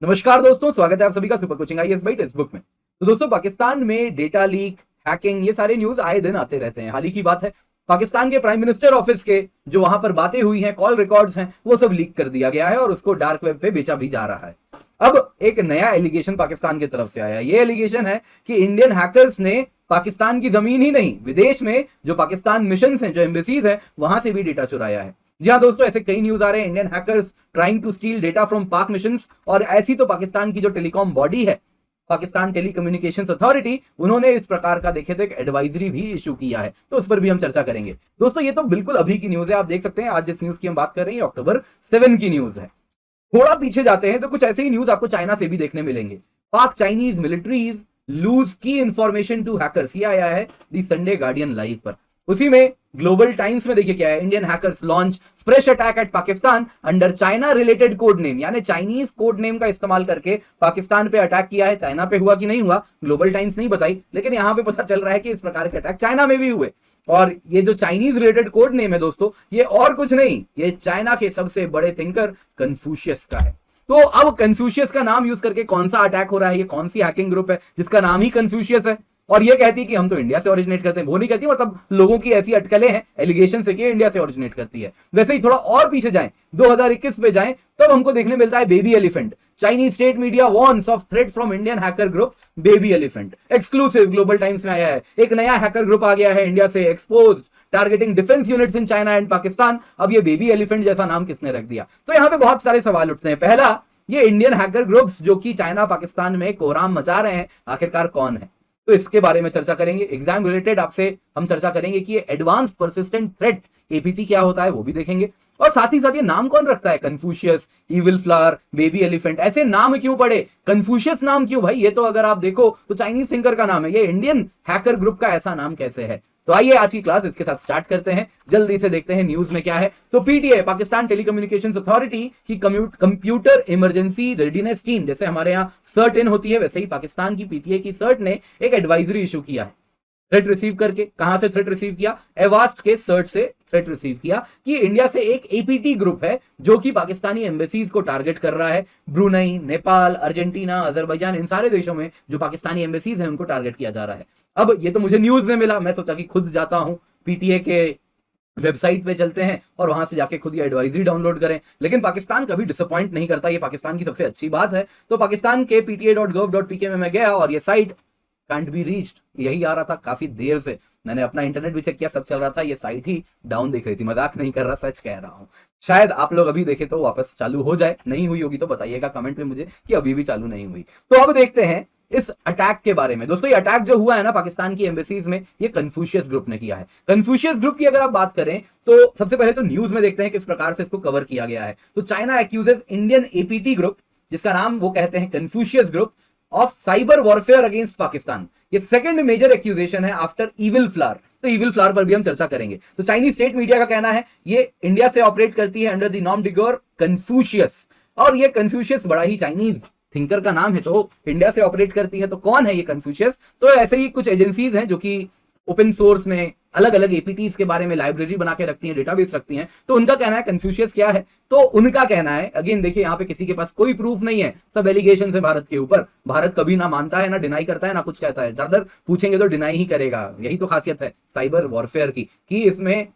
नमस्कार दोस्तों, स्वागत है आप सभी का super coaching IAS by text book में। तो दोस्तों, पाकिस्तान में डेटा लीक, हैकिंग, ये सारे न्यूज आए दिन आते रहते हैं। हाल ही की बात है, पाकिस्तान के प्राइम मिनिस्टर ऑफिस के जो वहां पर बातें हुई हैं, कॉल रिकॉर्ड्स हैं, वो सब लीक कर दिया गया है और उसको डार्क वेब पे बेचा भी जा रहा है। अब एक नया एलिगेशन पाकिस्तान की तरफ से आया है। ये एलिगेशन है कि इंडियन हैकर्स ने पाकिस्तान की जमीन ही नहीं, विदेश में जो पाकिस्तान मिशन हैं, जो एम्बेसीज हैं, वहां से भी डेटा चुराया है। जी हाँ दोस्तों, ऐसे कई न्यूज आ रहे हैं, Indian hackers trying to steal data from Pak missions. और ऐसी तो पाकिस्तान की जो टेलीकॉम बॉडी है, पाकिस्तान टेलीकम्युनिकेशंस अथॉरिटी, उन्होंने इस प्रकार का देखे तो एक एडवाइजरी भी इशू किया है, तो उस पर भी हम चर्चा करेंगे। दोस्तों, ये तो बिल्कुल अभी की न्यूज है, आप देख सकते हैं। आज जिस न्यूज की हम बात कर रहे हैं October 7 की न्यूज है। थोड़ा पीछे जाते हैं तो कुछ ऐसे ही न्यूज आपको चाइना से भी देखने मिलेंगे। पाक चाइनीज मिलिट्रीज लूज की इंफॉर्मेशन टू हैकर्स, ये आया है दी संडे गार्डियन लाइव पर। उसी में ग्लोबल टाइम्स में देखिए क्या है, Indian hackers launch fresh attack eight Pakistan under China related code name, यानी चाइनीज कोड नेम का इस्तेमाल करके पाकिस्तान पे अटैक किया है। चाइना पे हुआ कि नहीं हुआ, ग्लोबल टाइम्स नहीं बताई, लेकिन यहां पे पता चल रहा है कि इस प्रकार के अटैक चाइना में भी हुए। और ये जो चाइनीज रिलेटेड कोड नेम है दोस्तों, ये और कुछ नहीं, ये चाइना के सबसे बड़े थिंकर कन्फ्यूशियस का है। तो अब कन्फ्यूशियस का नाम यूज करके कौन सा अटैक हो रहा है, ये कौन सी हैकिंग ग्रुप है जिसका नाम ही कन्फ्यूशियस है, और ये कहती है कि हम तो इंडिया से ओरिजिनेट करते हैं। वो नहीं कहती, मतलब लोगों की ऐसी अटकलें हैं, एलिगेशन से कि इंडिया से ओरिजिनेट करती है। वैसे ही थोड़ा और पीछे जाएं, 2021 पे जाएं, तब हमको देखने मिलता है baby elephant. Chinese state media warns of threat from Indian hacker group baby elephant. Exclusive global times में आया है, एक नया हैकर ग्रुप आ गया है इंडिया से, exposed, targeting defence units in China and Pakistan. अब ये बेबी एलिफेंट जैसा नाम किसने रख दिया? तो यहां पे बहुत सारे सवाल उठते हैं। पहला, ये इंडियन हैकर ग्रुप्स जो कि चाइना पाकिस्तान में कोहराम मचा रहे हैं, आखिरकार कौन है? तो इसके बारे में चर्चा करेंगे। एग्जाम रिलेटेड आपसे हम चर्चा करेंगे कि ये एडवांस परसिस्टेंट थ्रेट एपीटी क्या होता है, वो भी देखेंगे। और साथ ही साथ ये नाम कौन रखता है, Confucius, evil flower, baby elephant, ऐसे नाम क्यों पड़े? कन्फ्यूशियस नाम क्यों भाई? ये तो अगर आप देखो तो चाइनीज थिंकर का नाम है, ये इंडियन हैकर ग्रुप का ऐसा नाम कैसे है? तो आइए आज की क्लास इसके साथ स्टार्ट करते हैं। जल्दी से देखते हैं न्यूज में क्या है। तो पीटीए, पाकिस्तान टेलीकम्युनिकेशंस अथॉरिटी की कंप्यूटर इमरजेंसी रेडीनेस टीम, जैसे हमारे यहाँ सर्ट इन होती है, वैसे ही पाकिस्तान की पीटीए की सर्ट ने एक एडवाइजरी इशू किया है। थ्रेट रिसीव करके, कहां से थ्रेट रिसीव किया? एवास्ट के सर्ट से थ्रेट रिसीव किया कि इंडिया से एक एपीटी ग्रुप है जो कि पाकिस्तानी एम्बेसीज को टारगेट कर रहा है। ब्रुनई, नेपाल, अर्जेंटीना, अजरबैजान, इन सारे देशों में जो पाकिस्तानी एम्बेसीज हैं उनको टारगेट किया जा रहा है। अब ये तो मुझे न्यूज में मिला, मैं सोचा कि खुद जाता हूं पीटीए के वेबसाइट पे चलते हैं और वहां से जाके खुद ये एडवाइजरी डाउनलोड करें। लेकिन पाकिस्तान कभी डिसअपॉइंट नहीं करता, ये पाकिस्तान की सबसे अच्छी बात है। तो पाकिस्तान के pta.gov.pk में मैं गया और ये साइट कांट बी रीच्ड, यही आ रहा था काफी देर से। मैंने अपना इंटरनेट भी चेक किया, सब चल रहा था, ये साइट ही डाउन दिख रही थी। मजाक नहीं कर रहा, सच कह रहा हूं। शायद आप लोग अभी देखे तो वापस चालू हो जाए, नहीं हुई होगी तो बताइएगा कमेंट में मुझे कि अभी भी चालू नहीं हुई। तो अब देखते हैं इस अटैक के बारे में। दोस्तों, ये अटैक जो हुआ है ना पाकिस्तान की एम्बेसीज में, ये कन्फ्यूशियस ग्रुप ने किया है। कन्फ्यूशियस ग्रुप की अगर आप बात करें तो सबसे पहले तो न्यूज में देखते हैं किस प्रकार से इसको कवर किया गया है। तो China accuses Indian APT group, जिसका नाम वो कहते हैं Confucius group, of cyber warfare against Pakistan. ये सेकंड मेजर एक्यूजेशन है आफ्टर इविल फ्लावर। तो इविल फ्लावर पर भी हम चर्चा करेंगे। तो चाइनीज स्टेट मीडिया का कहना है ये इंडिया से ऑपरेट करती है अंडर द नॉम डिगोर कन्फ्यूशियस, और ये कन्फ्यूशियस बड़ा ही चाइनीज थिंकर का नाम है, तो इंडिया से ऑपरेट करती है। तो कौन है ये कन्फ्यूशियस? तो ऐसे ही कुछ एजेंसीज हैं जो कि ओपन सोर्स में अलग अलग एपीटीज के बारे में लाइब्रेरी बना के रखती हैं, डेटाबेस रखती हैं। तो उनका कहना है कन्फ्यूशियस क्या है, तो उनका कहना है, अगेन देखिए यहाँ पे किसी के पास कोई प्रूफ नहीं है, सब एलिगेशन है भारत के ऊपर। भारत कभी ना मानता है, ना डिनाई करता है, ना कुछ कहता है। डर पूछेंगे तो डिनाई ही करेगा। यही तो खासियत है साइबर वॉरफेयर की, कि इसमें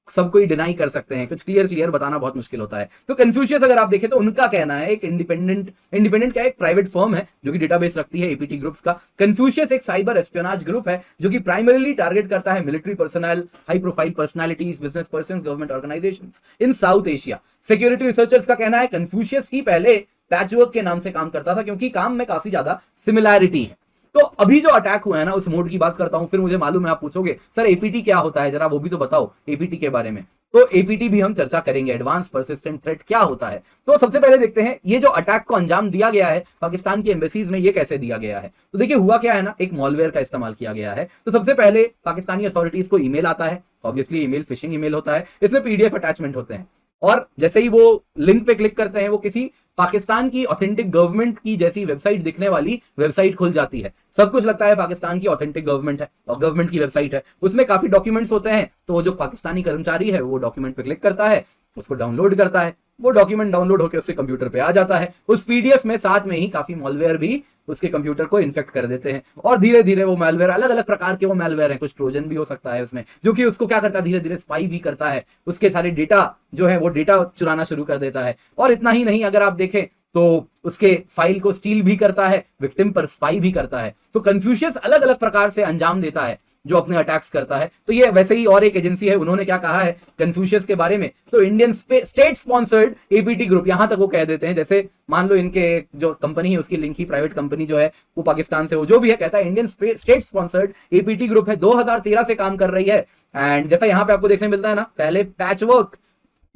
सब कोई डिनाई कर सकते हैं, कुछ क्लियर बताना बहुत मुश्किल होता है। तो कन्फ्यूशियस अगर आप देखें तो उनका कहना है, एक इंडिपेंडेंट क्या है, एक प्राइवेट फर्म है जो कि डेटाबेस रखती है एपीटी ग्रुप्स का। कन्फ्यूशियस एक साइबर एस्पियोनाज ग्रुप है जो कि प्राइमरीली टारगेट करता है military personnel, high profile personalities, business persons, government organisations इन साउथ एशिया। सिक्योरिटी रिसर्चर्स का कहना है कन्फ्यूशियस ही पहले पैचवर्क के नाम से काम करता था, क्योंकि काम में काफी ज्यादा सिमिलैरिटी है। तो अभी जो अटैक हुआ है ना, उस मोड की बात करता हूं। फिर मुझे मालूम है आप पूछोगे सर एपीटी क्या होता है, जरा वो भी तो बताओ एपीटी के बारे में। तो एपीटी भी हम चर्चा करेंगे, एडवांस परसिस्टेंट थ्रेट क्या होता है। तो सबसे पहले देखते हैं ये जो अटैक को अंजाम दिया गया है पाकिस्तान की एम्बेसीज में, ये कैसे दिया गया है। तो देखिए हुआ क्या है ना, एक मॉलवेयर का इस्तेमाल किया गया है। तो सबसे पहले पाकिस्तानी अथॉरिटीज को ईमेल आता है, ऑब्वियसली ईमेल फिशिंग ईमेल होता है, इसमें पीडीएफ अटैचमेंट होते हैं। और जैसे ही वो लिंक पे क्लिक करते हैं, वो किसी पाकिस्तान की ऑथेंटिक गवर्नमेंट की जैसी वेबसाइट दिखने वाली वेबसाइट खुल जाती है। सब कुछ लगता है पाकिस्तान की ऑथेंटिक गवर्नमेंट है और गवर्नमेंट की वेबसाइट है। उसमें काफी डॉक्यूमेंट्स होते हैं, तो वो जो पाकिस्तानी कर्मचारी है वो डॉक्यूमेंट पे क्लिक करता है, उसको डाउनलोड करता है। वो डॉक्यूमेंट डाउनलोड होकर उसके कंप्यूटर पे आ जाता है। उस पीडीएफ में साथ में ही काफी मॉलवेयर भी उसके कंप्यूटर को इन्फेक्ट कर देते हैं, और धीरे धीरे वो मैलवेयर, अलग अलग प्रकार के वो मैलवेयर हैं, कुछ ट्रोजन भी हो सकता है उसमें, जो कि उसको क्या करता है, धीरे धीरे स्पाई भी करता है, उसके सारे डेटा जो है वो डेटा चुराना शुरू कर देता है। और इतना ही नहीं, अगर आप देखें तो उसके फाइल को स्टील भी करता है, विक्टिम पर स्पाई भी करता है। तो कन्फ्यूशियस अलग अलग प्रकार से अंजाम देता है जो अपने अटैक्स करता है। तो ये वैसे ही और एक एजेंसी है, उन्होंने क्या कहा है कन्फ्यूशियस के बारे में, तो Indian state sponsored APT group, यहां तक वो कह देते हैं, जैसे मान लो इनके जो कंपनी है उसकी लिंक ही प्राइवेट कंपनी जो है वो पाकिस्तान से हो, जो भी है, कहता है Indian state sponsored APT group है, 2013 से काम कर रही है। एंड जैसा यहाँ पे आपको देखने मिलता है ना, पहले पैचवर्क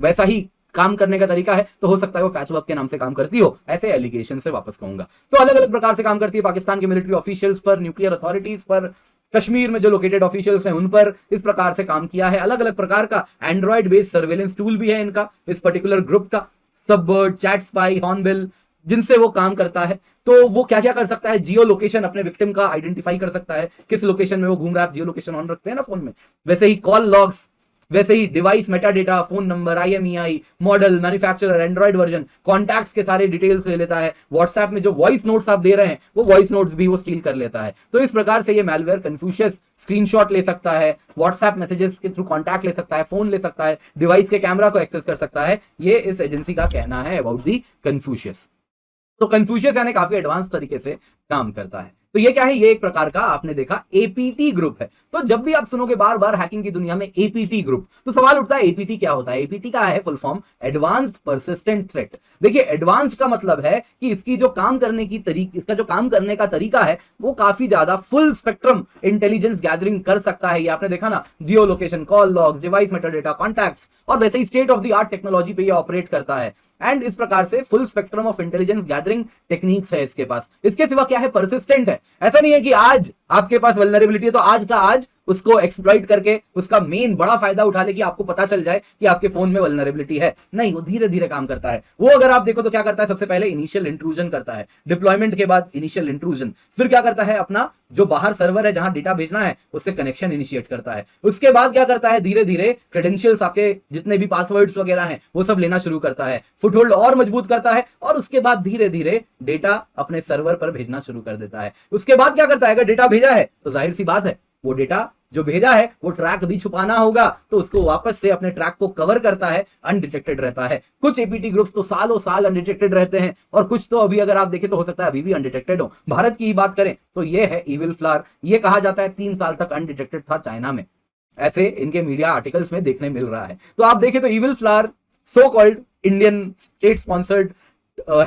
वैसा ही काम करने का तरीका है, तो हो सकता है वो पैचवर्क के नाम से काम करती हो, ऐसे एलिगेशन से वापस कहूंगा। तो अलग अलग प्रकार से काम करती है, पाकिस्तान के मिलिट्री ऑफिशियल्स पर, न्यूक्लियर अथॉरिटीज पर, कश्मीर में जो लोकेटेड ऑफिशियल्स हैं उन पर इस प्रकार से काम किया है। अलग अलग प्रकार का एंड्रॉइड बेस्ड सर्वेलेंस टूल भी है इनका, इस पर्टिकुलर ग्रुप का, सबबर्ड, चैट स्पाई, हॉर्नबिल, जिनसे वो काम करता है। तो वो क्या क्या कर सकता है, जियो लोकेशन अपने विक्टिम का आइडेंटिफाई कर सकता है, किस लोकेशन में वो घूम रहा है, जियो लोकेशन ऑन रखते हैं ना फोन में, वैसे ही कॉल लॉग्स, वैसे ही device meta data, phone number, IMEI, model, manufacturer, Android version, contacts के सारे डिटेल्स ले लेता है। व्हाट्सएप में जो वॉइस नोट्स आप दे रहे हैं वो वॉइस नोट्स भी वो स्टील कर लेता है। तो इस प्रकार से ये मैलवेयर कन्फ्यूशियस स्क्रीनशॉट ले सकता है, व्हाट्सएप मैसेजेस के थ्रू कॉन्टैक्ट ले सकता है, फोन ले सकता है, डिवाइस के कैमरा को एक्सेस कर सकता है। ये इस एजेंसी का कहना है अबाउट दी कन्फ्यूशियस। तो कन्फ्यूशियस यानी काफी एडवांस तरीके से काम करता है। तो ये क्या है, ये एक प्रकार का आपने देखा एपीटी ग्रुप है। तो जब भी आप सुनोगे बार बार हैकिंग की दुनिया में एपीटी ग्रुप, तो सवाल उठता है एपीटी क्या होता है। एपीटी का है full form advanced persistent threat. देखिए एडवांस्ड का मतलब है कि इसकी जो काम करने की इसका जो काम करने का तरीका है वो काफी ज्यादा फुल स्पेक्ट्रम इंटेलिजेंस गैदरिंग कर सकता है। ये आपने देखा ना, geolocation, call logs, device metadata, contacts, और वैसे ही state of the art technology पे ये ऑपरेट करता है। एंड इस प्रकार से full spectrum of intelligence gathering techniques है इसके पास। इसके सिवा क्या है, परसिस्टेंट है। ऐसा नहीं है कि आज आपके पास वल्नरेबिलिटी है तो आज का आज उसको एक्सप्लॉइट करके उसका मेन बड़ा फायदा उठा ले कि आपको पता चल जाए कि आपके फोन में वल्नरेबिलिटी है। नहीं, वो धीरे धीरे काम करता है। वो अगर आप देखो तो क्या करता है, सबसे पहले इनिशियल इंट्रूजन करता है, डिप्लॉयमेंट के बाद इनिशियल इंट्रूजन, फिर क्या करता है, अपना जो बाहर सर्वर है जहां डेटा भेजना है उससे कनेक्शन इनिशिएट करता है। उसके बाद क्या करता है, धीरे धीरे क्रेडेंशियल्स, आपके जितने भी पासवर्ड्स वगैरह हैं वो सब लेना शुरू करता है, फुटहोल्ड और मजबूत करता है, और उसके बाद धीरे धीरे डेटा अपने सर्वर पर भेजना शुरू कर देता है। उसके बाद क्या करता है, अगर डेटा भेजा है तो जाहिर सी बात है वो डेटा जो भेजा है वो ट्रैक भी छुपाना होगा, तो उसको वापस से अपने ट्रैक को कवर करता है, अनडिटेक्टेड रहता है। कुछ एपीटी ग्रुप्स तो सालों साल अनडिटेक्टेड रहते हैं, और कुछ तो अभी अगर आप देखें तो हो सकता है अभी भी अनडिटेक्टेड हो। भारत की ही बात करें तो ये है इविल फ्लावर। ये कहा जाता है 3 साल तक अनडिटेक्टेड था चाइना में, ऐसे इनके मीडिया आर्टिकल्स में देखने मिल रहा है। तो आप देखें तो evil flower so called Indian state sponsored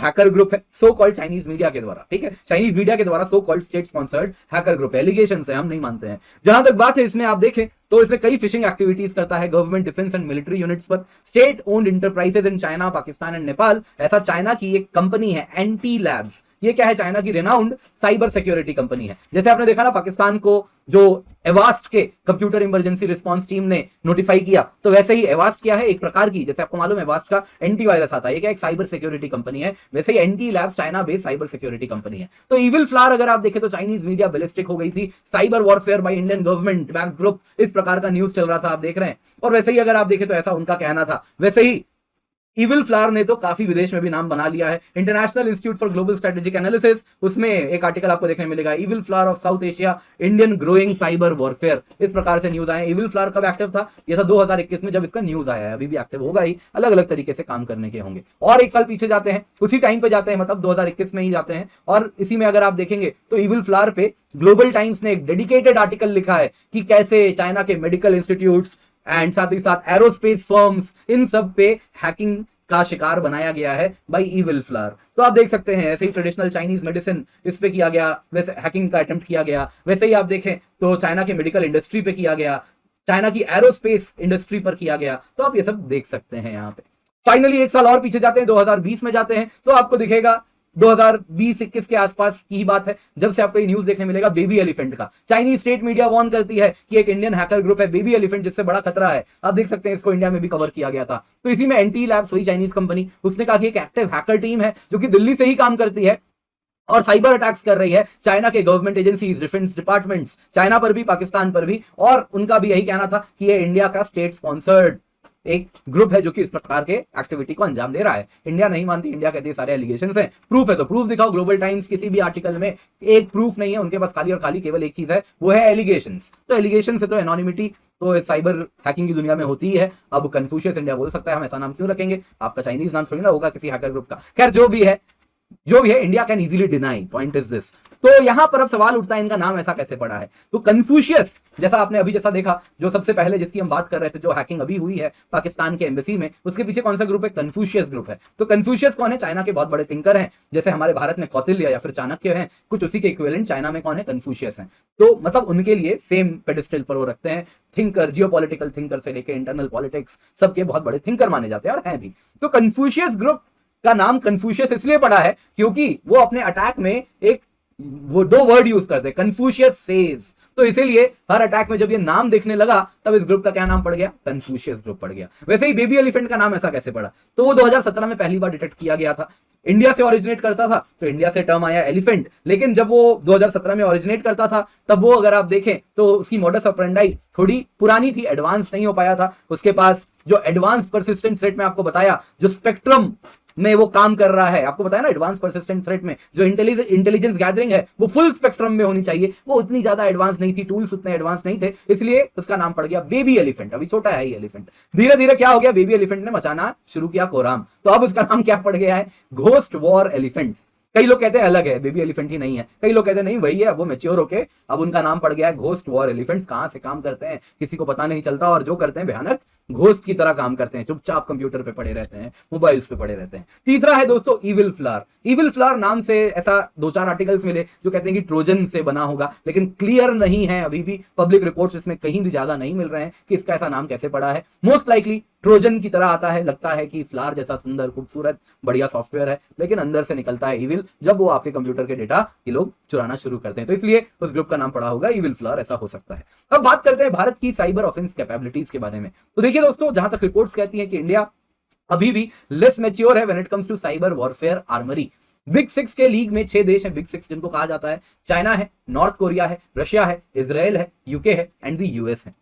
hacker group है, सो कॉल्ड चाइनीज मीडिया के द्वारा, ठीक है, चाइनीज मीडिया के द्वारा so called state sponsored hacker group है। एलिगेशन है, हम नहीं मानते हैं। जहां तक बात है इसमें आप देखें तो इसमें कई फिशिंग एक्टिविटीज करता है government, defence and military units पर, state owned enterprises in China, Pakistan and Nepal. ऐसा चाइना की एक कंपनी है एंटी लैब्स, ये क्या है, चाइना की रेनाउंड साइबर सिक्योरिटी कंपनी है। जैसे आपने देखा ना, पाकिस्तान को जो एवास्ट के कंप्यूटर इमरजेंसी रिस्पांस टीम ने नोटिफाई किया, तो वैसे ही एवास्ट क्या है, एक प्रकार की, जैसे आपको मालूम है एवास्ट का एंटीवायरस आता है, ये क्या एक साइबर सिक्योरिटी कंपनी है, वैसे ही anti labs China based cyber security company है। तो इविल फ्लावर अगर आप देखें तो चाइनीज मीडिया बैलिस्टिक हो गई थी, cyber warfare by Indian government back group, इस प्रकार का न्यूज चल रहा था, आप देख रहे हैं। और वैसे ही अगर आप देखें तो ऐसा उनका कहना था। वैसे ही इविल फ्लावर ने तो काफी विदेश में भी नाम बना लिया है। International Institute for Global Strategic analysis, उसमें एक आर्टिकल आपको देखने मिलेगा, evil flower of south Asia, Indian growing cyber warfare, इस प्रकार से न्यूज आए। इविल फ्लावर कब एक्टिव था, ये था 2021 में जब इसका न्यूज आया है, अभी भी एक्टिव होगा ही, अलग अलग तरीके से काम करने के होंगे। और एक साल पीछे जाते हैं, उसी टाइम पे जाते हैं, मतलब 2021 में ही जाते हैं, और इसी में अगर आप देखेंगे तो इविल फ्लावर पे ग्लोबल टाइम्स ने एक डेडिकेटेड आर्टिकल लिखा है कि कैसे चाइना के मेडिकल इंस्टीट्यूट्स एंड साथ ही साथ एरोस्पेस फर्म्स, इन सब पे हैकिंग का शिकार बनाया गया है बाय इविल फ्लावर। तो आप देख सकते हैं ऐसे ही ट्रेडिशनल चाइनीज मेडिसिन इस पे किया गया, वैसे हैकिंग का अटेम्प्ट किया गया। वैसे ही आप देखें तो चाइना के मेडिकल इंडस्ट्री पे किया गया, चाइना की एरोस्पेस इंडस्ट्री पर किया गया। तो आप ये सब देख सकते हैं यहाँ पे। फाइनली एक साल और पीछे जाते हैं, 2020 में जाते हैं, तो आपको दिखेगा 2020-21 के आसपास की बात है जब से आपको ये न्यूज देखने मिलेगा बेबी एलिफेंट का। चाइनीज स्टेट मीडिया वार्न करती है कि एक इंडियन हैकर ग्रुप है बेबी एलिफेंट, जिससे बड़ा खतरा है। आप देख सकते हैं इसको इंडिया में भी कवर किया गया था। तो इसी में एंटी लैब्स, वही चाइनीज कंपनी, उसने कहा कि एक एक्टिव हैकर टीम है जो कि दिल्ली से ही काम करती है और साइबर अटैक्स कर रही है चाइना के government agencies, defence departments, China पर भी, पाकिस्तान पर भी। और उनका भी यही कहना था कि ये इंडिया का स्टेट स्पॉन्सर्ड एक ग्रुप है जो कि इस प्रकार के एक्टिविटी को अंजाम दे रहा है। इंडिया नहीं मानती, इंडिया कहती है सारे एलिगेशंस हैं, प्रूफ है तो प्रूफ दिखाओ। ग्लोबल टाइम्स किसी भी आर्टिकल में एक प्रूफ नहीं है, उनके पास खाली और खाली केवल एक चीज है, वो है एलिगेशंस। तो एलिगेशन से तो एनोनिमिटी तो साइबर हैकिंग की दुनिया में होती ही है। अब कन्फ्यूशियस इंडिया बोल सकता है हम ऐसा नाम क्यों रखेंगे, आपका चाइनीज नाम थोड़ी ना होगा किसी हैकर ग्रुप का। खैर जो भी है India can easily deny, point is this. तो यहां पर अब सवाल उठता है इनका नाम ऐसा कैसे पड़ा है। तो कन्फ्यूशियस जैसा आपने अभी जैसा देखा, जो सबसे पहले जिसकी हम बात कर रहे थे, जो हैकिंग अभी हुई है पाकिस्तान के एम्बेसी में, उसके पीछे कौन सा ग्रुप है, कन्फ्यूशियस ग्रुप है। तो कन्फ्यूशियस कौन है, चाइना के बहुत बड़े थिंकर हैं, जैसे हमारे भारत में कौटिल्य या फिर चाणक्य हैं, कुछ उसी के इक्विवेलेंट चाइना में कौन है, कन्फ्यूशियस हैं। तो मतलब उनके लिए सेम पेडिस्टल पर वो रखते हैं, थिंकर, जियोपॉलिटिकल थिंकर से लेके इंटरनल पॉलिटिक्स सबके बहुत बड़े थिंकर माने जाते हैं और हैं भी। तो कन्फ्यूशियस ग्रुप का नाम कन्फ्यूशियस इसलिए पड़ा है क्योंकि वो अपने अटैक में वो दो वर्ड यूज करते हैं, कन्फ्यूशियस सेज। तो इसीलिए हर अटैक में जब ये नाम देखने लगा तब इस ग्रुप का क्या नाम पड़ गया, कन्फ्यूशियस ग्रुप पड़ गया। वैसे ही बेबी एलिफेंट का नाम ऐसा कैसे पड़ा, तो वो 2017 में पहली बार डिटेक्ट किया गया था। इंडिया से ओरिजिनेट करता था तो इंडिया से टर्म आया एलिफेंट, लेकिन जब वो 2017 में ओरिजिनेट करता था तब वो अगर आप देखें तो उसकी मॉडस ऑपरेंडाई थोड़ी पुरानी थी, एडवांस नहीं हो पाया था। उसके पास जो एडवांस परसिस्टेंट थ्रेट में आपको बताया, जो स्पेक्ट्रम में वो काम कर रहा है, आपको बताया ना, एडवांस परसिस्टेंट थ्रेट में जो इंटेलिजेंस गैदरिंग है वो फुल स्पेक्ट्रम में होनी चाहिए, वो उतनी ज्यादा एडवांस नहीं थी, टूल्स उतने एडवांस नहीं थे, इसलिए उसका नाम पड़ गया बेबी एलिफेंट। अभी छोटा है ये एलिफेंट, धीरे धीरे क्या हो गया, बेबी एलिफेंट ने मचाना शुरू किया कोराम, तो अब उसका नाम क्या पड़ गया है, घोस्ट वॉर एलिफेंट्स। कई लोग कहते हैं अलग है, बेबी एलिफेंट ही नहीं है, कई लोग कहते हैं नहीं वही है, अब वो मैच्योर होके अब उनका नाम पड़ गया है घोस्ट वॉर एलिफेंट। कहां से काम करते हैं किसी को पता नहीं चलता, और जो करते हैं भयानक घोस्ट की तरह काम करते हैं, चुपचाप कंप्यूटर पे पड़े रहते हैं, मोबाइल्स पे पड़े रहते हैं। तीसरा है दोस्तों इविल फ्लावर। इविल फ्लावर नाम से ऐसा 2-4 आर्टिकल्स मिले जो कहते हैं कि ट्रोजन से बना होगा, लेकिन क्लियर नहीं है, अभी भी पब्लिक रिपोर्ट्स इसमें कहीं भी ज्यादा नहीं मिल रहे हैं कि इसका ऐसा नाम कैसे पड़ा है। मोस्ट लाइकली ट्रोजन की तरह आता है, लगता है कि फ्लावर जैसा सुंदर खूबसूरत बढ़िया सॉफ्टवेयर है, लेकिन अंदर से निकलता है इविल, जब वो आपके कंप्यूटर के डेटा ये लोग चुराना शुरू करते हैं, तो इसलिए उस ग्रुप का नाम पड़ा होगा इविल फ्लावर, ऐसा हो सकता है। अब बात करते हैं भारत की साइबर ऑफेंस कैपेबिलिटीज के बारे में। तो देखिए दोस्तों, जहां तक रिपोर्ट्स कहती हैं कि इंडिया अभी भी लेस मैच्योर है when it comes to cyber warfare armoury. Big 6 के लीग में 6 देश हैं, बिग 6 जिनको कहा जाता है, चाइना है, नॉर्थ कोरिया है, रशिया है, इजराइल है, यूके है एंड द यूएस है।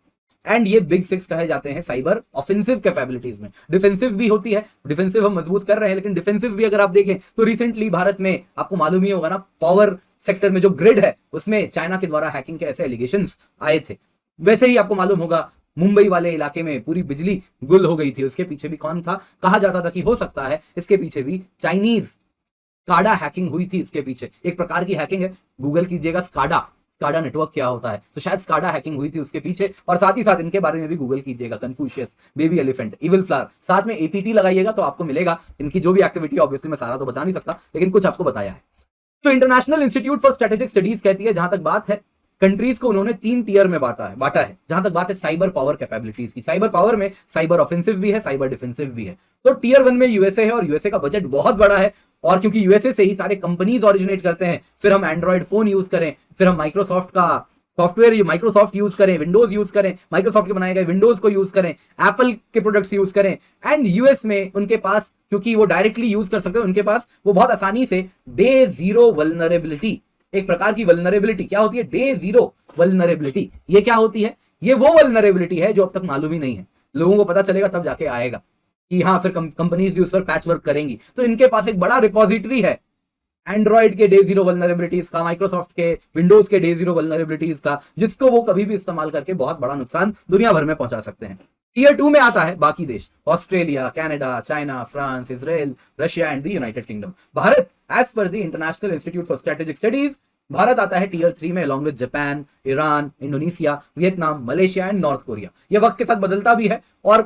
एंड ये बिग 6 कहे जाते हैं साइबर ऑफेंसिव कैपेबिलिटीज में। डिफेंसिव भी होती है, डिफेंसिव हम मजबूत कर रहे हैं, लेकिन डिफेंसिव भी अगर आप देखें तो रिसेंटली भारत में आपको मालूम ही होगा ना, पावर सेक्टर में जो ग्रिड है उसमें चाइना के द्वारा हैकिंग के ऐसे एलिगेशंस आए थे। वैसे ही आपको मालूम होगा मुंबई वाले इलाके में पूरी बिजली गुल हो गई थी, उसके पीछे भी कौन था, कहा जाता था कि हो सकता है इसके पीछे भी चाइनीज स्काडा हैकिंग हुई थी। इसके पीछे एक प्रकार की हैकिंग है, गूगल कीजिएगा स्काडा नेटवर्क क्या होता है, तो शायद स्काडा हैकिंग हुई थी उसके पीछे। और साथ ही साथ इनके बारे में भी गूगल कीजिएगा, Confucius, baby elephant, evil flower, साथ में एपीटी लगाइएगा तो आपको मिलेगा इनकी जो भी एक्टिविटी। ऑब्वियसली मैं सारा तो बता नहीं सकता, लेकिन कुछ आपको बताया है। तो international Institute for Strategic studies कहती है, जहां तक बात है कंट्रीज को उन्होंने 3 टियर में बांटा है। जहां तक बात है साइबर पावर कैपेबिलिटीज की, साइबर पावर में साइबर ऑफेंसिव भी है, साइबर डिफेंसिव भी है। तो टियर 1 में यूएसए है, और यूएसए का बजट बहुत बड़ा है, और क्योंकि यूएसए से ही सारे कंपनीज ओरिजिनेट करते हैं, फिर हम एंड्रॉइड फोन यूज करें, फिर हम माइक्रोसॉफ्ट का सॉफ्टवेयर माइक्रोसॉफ्ट यूज करें, विंडोज यूज करें, माइक्रोसॉफ्ट के बनाए गए विंडोज को यूज करें, एप्पल के प्रोडक्ट्स यूज करें, एंड यूएस में उनके पास, क्योंकि वो डायरेक्टली यूज कर सकते हैं, उनके पास वो बहुत आसानी से डे जीरो वल्नरेबिलिटी, एक प्रकार की वल्नरेबिलिटी क्या होती है, डे जीरो वल्नरेबिलिटी। ये क्या होती है, ये वो वल्नरेबिलिटी है जो अब तक मालूम ही नहीं है, लोगों को पता चलेगा तब जाके आएगा कि हाँ, फिर कंपनीज भी उस पर पैच वर्क करेंगी। तो इनके पास एक बड़ा रिपोजिटरी है एंड्रॉइड के डे जीरो वल्नरेबिलिटीज का, माइक्रोसॉफ्ट के विंडोज के डे जीरो वल्नरेबिलिटीज का, जिसको वो कभी भी इस्तेमाल करके बहुत बड़ा नुकसान दुनिया भर में पहुंचा सकते हैं। टियर 2 में आता है बाकी देश, Australia, Canada, China, France, Israel, Russia and the United Kingdom. Bharat as per the International Institute for Strategic Studies, Bharat आता है टियर 3 में, along with Japan, Iran, Indonesia, Vietnam, Malaysia and North Korea. यह वक्त के साथ बदलता भी है, और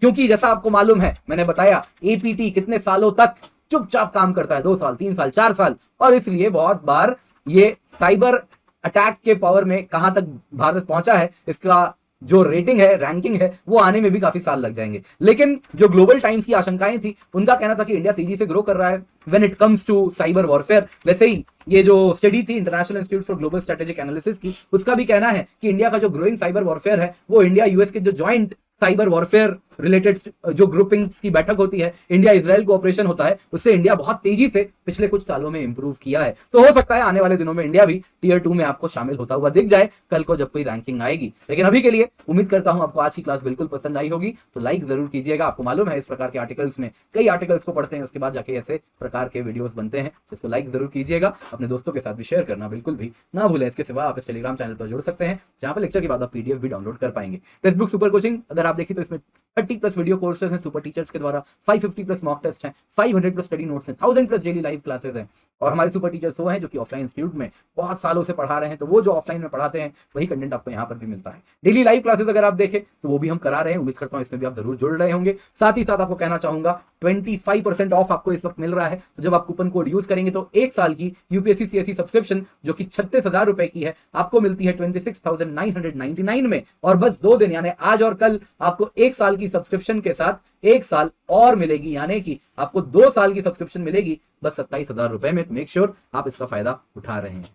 क्योंकि जैसा आपको मालूम है, मैंने बताया एपीटी कितने सालों तक चुपचाप काम करता है, 2 साल, 3 साल, 4 साल, और इसलिए बहुत बार ये साइबर अटैक के पावर में कहां तक भारत पहुंचा है, इसका जो रेटिंग है, रैंकिंग है, वो आने में भी काफी साल लग जाएंगे। लेकिन जो ग्लोबल टाइम्स की आशंकाएं थी, उनका कहना था कि इंडिया तेजी से ग्रो कर रहा है when it comes to cyber warfare. वैसे ही ये जो स्टडी थी International Institute for Global Strategic Analysis की, उसका भी कहना है कि इंडिया का जो ग्रोइंग साइबर वॉरफेयर है, वो इंडिया यूएस के जो ज्वाइंट साइबर वॉरफेयर रिलेटेड जो ग्रुपिंग्स की बैठक होती है, इंडिया इजराइल कोऑपरेशन होता है, उससे इंडिया बहुत तेजी से पिछले कुछ सालों में इंप्रूव किया है। तो हो सकता है आने वाले दिनों में इंडिया भी टियर 2 में आपको शामिल होता हुआ दिख जाए कल को जब कोई रैंकिंग आएगी। लेकिन अभी के लिए उम्मीद करता हूं आपको आज की क्लास बिल्कुल पसंद आई होगी, तो लाइक जरूर कीजिएगा। आपको मालूम है इस प्रकार के आर्टिकल्स में कई आर्टिकल्स को पढ़ते हैं, उसके बाद जाके ऐसे प्रकार के वीडियोस बनते हैं, इसको लाइक जरूर कीजिएगा। अपने दोस्तों के साथ भी शेयर करना बिल्कुल भी ना भूलें। इसके सिवा आप इस टेलीग्राम चैनल पर जुड़ सकते हैं, जहां पर लेक्चर के बाद आप पीडीएफ भी डाउनलोड कर पाएंगे। टेक्स्ट बुक सुपर कोचिंग अगर आप देखिए तो इसमें 30+ वीडियो कोर्सेज हैं सुपर टीचर्स के द्वारा, 550+ मॉक टेस्ट हैं, 500+ स्टडी नोट्स हैं, 1000+ डेली लाइव क्लासेस हैं। और हमारे सुपर टीचर्स वो हैं जो कि ऑफलाइन इंस्टीट्यूट में बहुत सालों से पढ़ा रहे हैं, तो वो जो ऑफलाइन में पढ़ाते हैं वही कंटेंट आपको यहाँ पर भी मिलता है। डेली लाइव क्लासेस अगर आप देखें तो वो भी हम करा रहे हैं, उम्मीद करता हूँ इसमें भी आप जरूर जुड़ रहे होंगे। साथ ही साथ आपको कहना चाहूंगा 25% ऑफ आपको इस वक्त मिल रहा है, तो जब आप कूपन कोड यूज करेंगे तो एक साल की यूपीएससी सीएससी सब्सक्रिप्शन जो कि 36,000 रुपए की है आपको मिलती है 26,999 में। और बस 2 दिन यानी आज और कल आपको एक साल की सब्सक्रिप्शन के साथ एक साल और मिलेगी, यानी कि आपको 2 साल की सब्सक्रिप्शन मिलेगी बस 27,000 रुपए में। तो मेक श्योर आप इसका फायदा उठा रहे हैं।